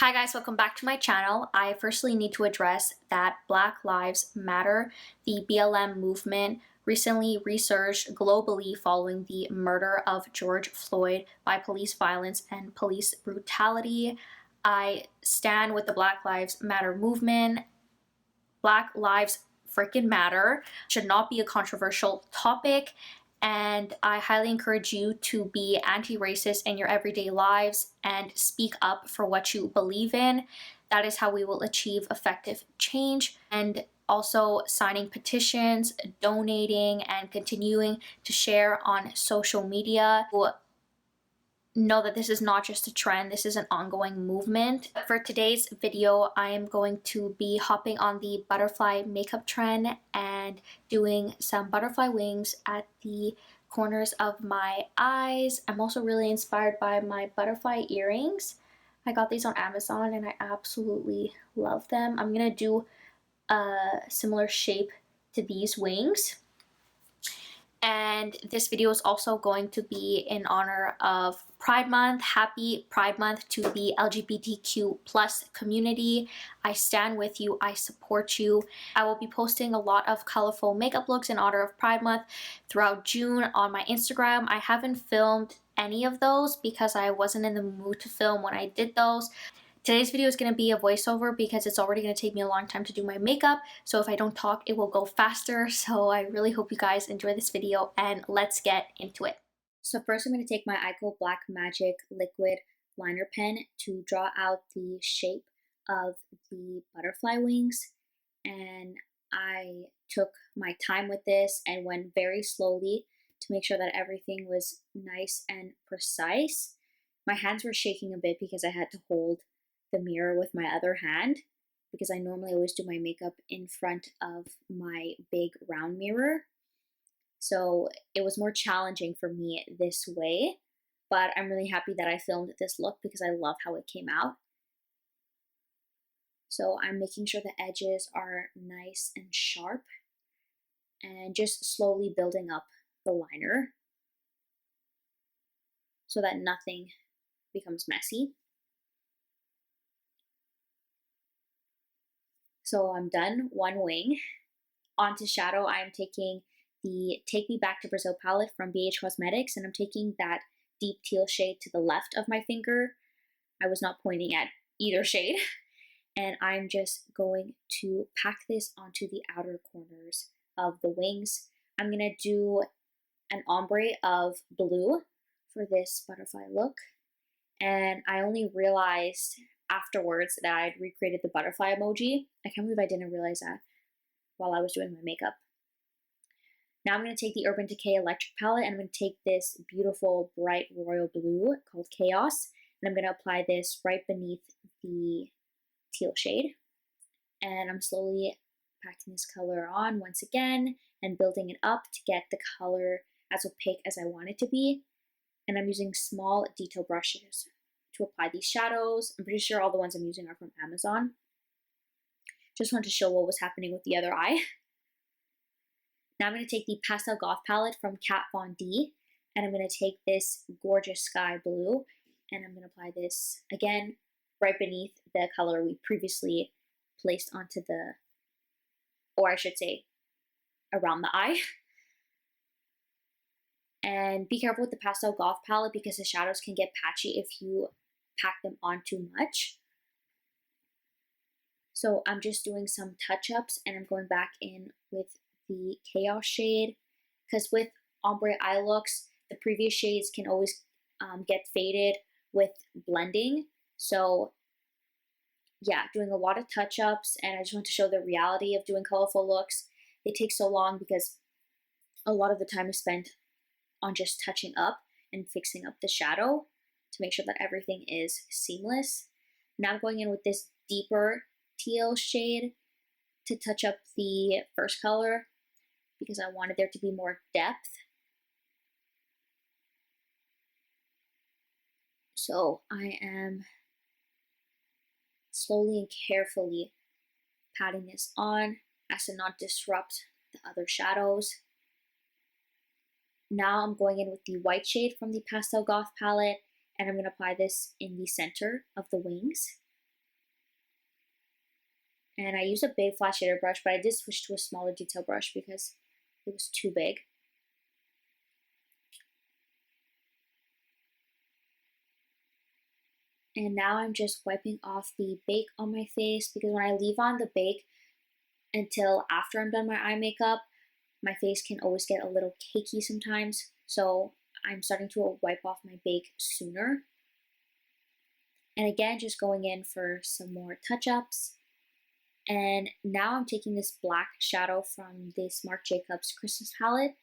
Hi guys, welcome back to my channel. I firstly need to address that Black Lives Matter, the BLM movement, recently resurged globally following the murder of George Floyd by police violence and police brutality. I stand with the Black Lives Matter movement. Black Lives freaking matter should not be a controversial topic, and I highly encourage you to be anti-racist in your everyday lives and speak up for what you believe in. That is how we will achieve effective change. And also signing petitions, donating, and continuing to share on social media will know that this is not just a trend, this is an ongoing movement. For today's video, I am going to be hopping on the butterfly makeup trend and doing some butterfly wings at the corners of my eyes. I'm also really inspired by my butterfly earrings. I got these on Amazon and I absolutely love them. I'm gonna do a similar shape to these wings. And this video is also going to be in honor of Pride Month. Happy Pride Month to the LGBTQ plus community. I stand with you, I support you. I will be posting a lot of colorful makeup looks in honor of Pride Month throughout June on my Instagram. I haven't filmed any of those because I wasn't in the mood to film when I did those. Today's video is going to be a voiceover because it's already going to take me a long time to do my makeup. So if I don't talk, it will go faster. So I really hope you guys enjoy this video and let's get into it. So first I'm going to take my Ico Black Magic liquid liner pen to draw out the shape of the butterfly wings. And I took my time with this and went very slowly to make sure that everything was nice and precise. My hands were shaking a bit because I had to hold the mirror with my other hand because I normally always do my makeup in front of my big round mirror. So it was more challenging for me this way, but I'm really happy that I filmed this look because I love how it came out. So I'm making sure the edges are nice and sharp and just slowly building up the liner so that nothing becomes messy. So I'm done one wing. Onto shadow, I am taking the Take Me Back to Brazil palette from BH Cosmetics, and I'm taking that deep teal shade to the left of my finger. I was not pointing at either shade. And I'm just going to pack this onto the outer corners of the wings. I'm gonna do an ombre of blue for this butterfly look. And I only realized afterwards that I'd recreated the butterfly emoji. I can't believe I didn't realize that while I was doing my makeup. Now I'm going to take the Urban Decay Electric palette and I'm going to take this beautiful bright royal blue called Chaos, and I'm going to apply this right beneath the teal shade. And I'm slowly packing this color on once again and building it up to get the color as opaque as I want it to be. And I'm using small detail brushes to apply these shadows. I'm pretty sure all the ones I'm using are from Amazon. Just wanted to show what was happening with the other eye. Now I'm going to take the Pastel Goth palette from Kat Von D, and I'm going to take this gorgeous sky blue, and I'm going to apply this again right beneath the color we previously placed onto the, or I should say, around the eye. And be careful with the Pastel Goth palette because the shadows can get patchy if you pack them on too much. So I'm just doing some touch-ups and I'm going back in with the Chaos shade, because with ombre eye looks, the previous shades can always get faded with blending. So yeah, doing a lot of touch-ups, and I just want to show the reality of doing colorful looks. They take so long because a lot of the time is spent on just touching up and fixing up the shadow to make sure that everything is seamless. Now I'm going in with this deeper teal shade to touch up the first color because I wanted there to be more depth. So I am slowly and carefully patting this on as to not disrupt the other shadows. Now I'm going in with the white shade from the Pastel Goth palette, and I'm going to apply this in the center of the wings. And I used a big flat shader brush, but I did switch to a smaller detail brush because it was too big. And now I'm just wiping off the bake on my face, because when I leave on the bake until after I'm done my eye makeup, my face can always get a little cakey sometimes. So I'm starting to wipe off my bake sooner. And again, just going in for some more touch-ups. And now I'm taking this black shadow from this Marc Jacobs Christmas palette,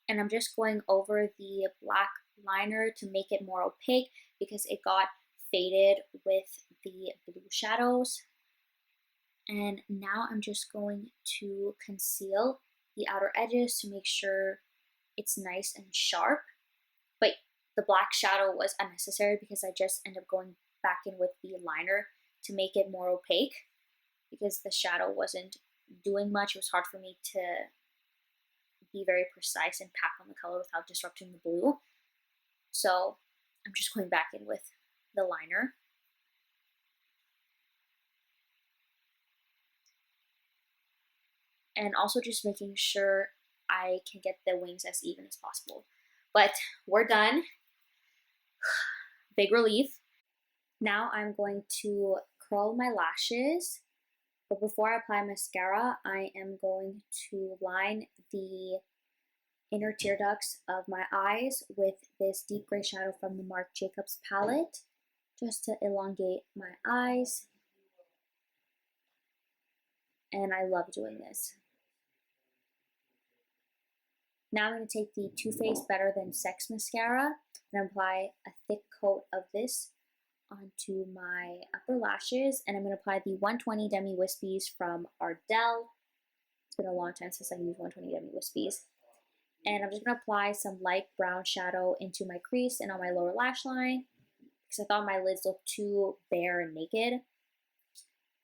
and I'm just going over the black liner to make it more opaque because it got faded with the blue shadows. And now I'm just going to conceal the outer edges to make sure it's nice and sharp. But the black shadow was unnecessary because I just ended up going back in with the liner to make it more opaque, because the shadow wasn't doing much. It was hard for me to be very precise and pack on the color without disrupting the blue. So I'm just going back in with the liner. And also just making sure I can get the wings as even as possible. But we're done. Big relief. Now I'm going to curl my lashes. But before I apply mascara, I am going to line the inner tear ducts of my eyes with this deep gray shadow from the Marc Jacobs palette, just to elongate my eyes. And I love doing this. Now I'm going to take the Too Faced Better Than Sex mascara and apply a thick coat of this onto my upper lashes. And I'm going to apply the 120 Demi Wispies from Ardell. It's been a long time since I used 120 Demi Wispies. And I'm just going to apply some light brown shadow into my crease and on my lower lash line, because I thought my lids looked too bare and naked.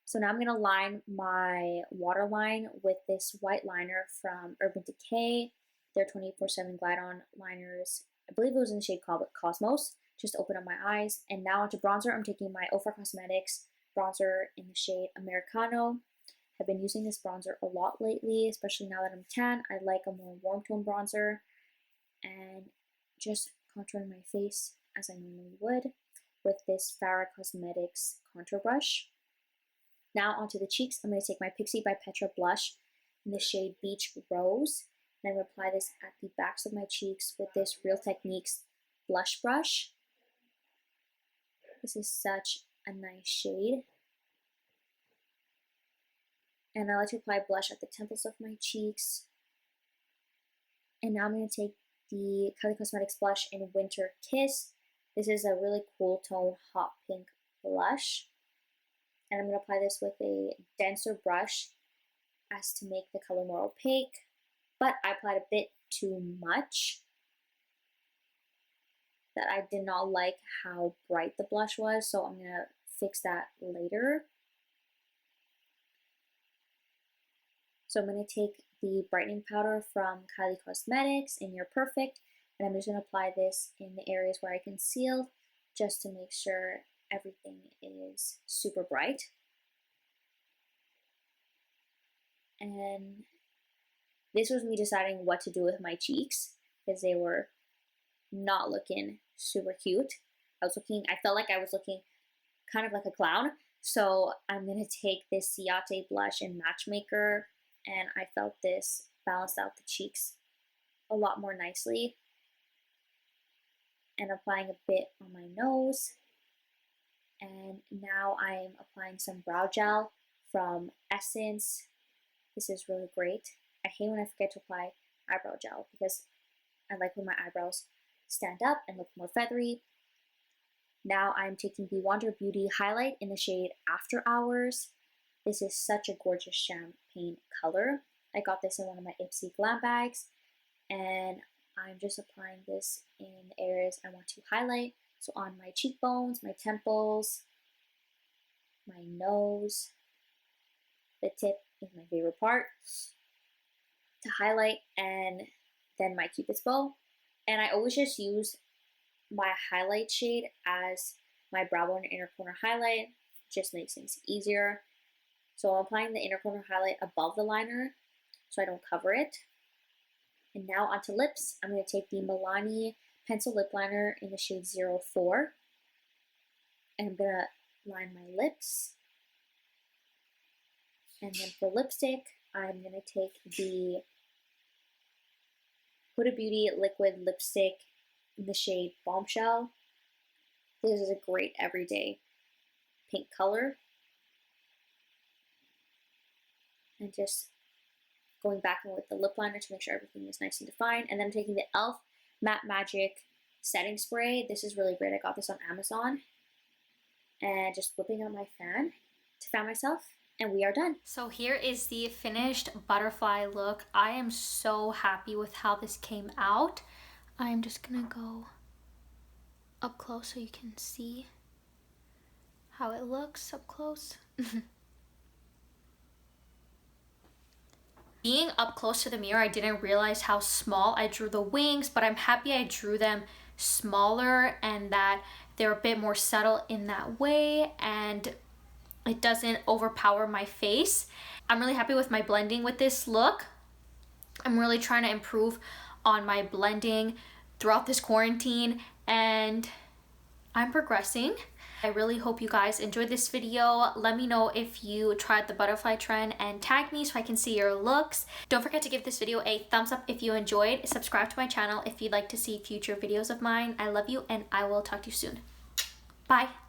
So now I'm going to line my waterline with this white liner from Urban Decay. Their 24/7 Glide-On liners. I believe it was in the shade called Cosmos. Just open up my eyes. And now onto bronzer. I'm taking my Ofra Cosmetics bronzer in the shade Americano. I've been using this bronzer a lot lately, especially now that I'm tan. I like a more warm tone bronzer. And just contouring my face as I normally would with this Farrah Cosmetics contour brush. Now onto the cheeks. I'm going to take my Pixie by Petra blush in the shade Beach Rose. And I'm going to apply this at the backs of my cheeks with this Real Techniques blush brush. This is such a nice shade. And I like to apply blush at the temples of my cheeks. And now I'm going to take the Kylie Cosmetics blush in Winter Kiss. This is a really cool tone hot pink blush. And I'm going to apply this with a denser brush as to make the color more opaque. But I applied a bit too much, that I did not like how bright the blush was, so I'm going to fix that later. So I'm going to take the brightening powder from Kylie Cosmetics in You're Perfect, and I'm just going to apply this in the areas where I concealed, just to make sure everything is super bright. And this was me deciding what to do with my cheeks, because they were not looking super cute. I felt like I was looking kind of like a clown. So I'm going to take this Ciate blush in Matchmaker, and I felt this balanced out the cheeks a lot more nicely. And applying a bit on my nose. And now I'm applying some brow gel from Essence. This is really great. I hate when I forget to apply eyebrow gel, because I like when my eyebrows stand up and look more feathery. Now I'm taking the Wander Beauty highlight in the shade After Hours. This is such a gorgeous champagne color. I got this in one of my Ipsy glam bags, and I'm just applying this in areas I want to highlight. So on my cheekbones, my temples, my nose. The tip is my favorite part to highlight, and then my Cupid's bow. And I always just use my highlight shade as my brow bone inner corner highlight. Just makes things easier. So I'm applying the inner corner highlight above the liner so I don't cover it. And now onto lips. I'm going to take the Milani pencil lip liner in the shade 04. And I'm going to line my lips. And then for lipstick, I'm going to take the Huda Beauty liquid lipstick in the shade Bombshell. This is a great everyday pink color. And just going back in with the lip liner to make sure everything is nice and defined. And then I'm taking the e.l.f. Matte Magic setting spray. This is really great. I got this on Amazon. And just whipping out my fan to fan myself. And we are done. So here is the finished butterfly look. I am so happy with how this came out. I'm just gonna go up close so you can see how it looks up close. Being up close to the mirror, I didn't realize how small I drew the wings, but I'm happy I drew them smaller and that they're a bit more subtle in that way and it doesn't overpower my face. I'm really happy with my blending with this look. I'm really trying to improve on my blending throughout this quarantine and I'm progressing. I really hope you guys enjoyed this video. Let me know if you tried the butterfly trend and tag me so I can see your looks. Don't forget to give this video a thumbs up if you enjoyed. Subscribe to my channel if you'd like to see future videos of mine. I love you and I will talk to you soon. Bye.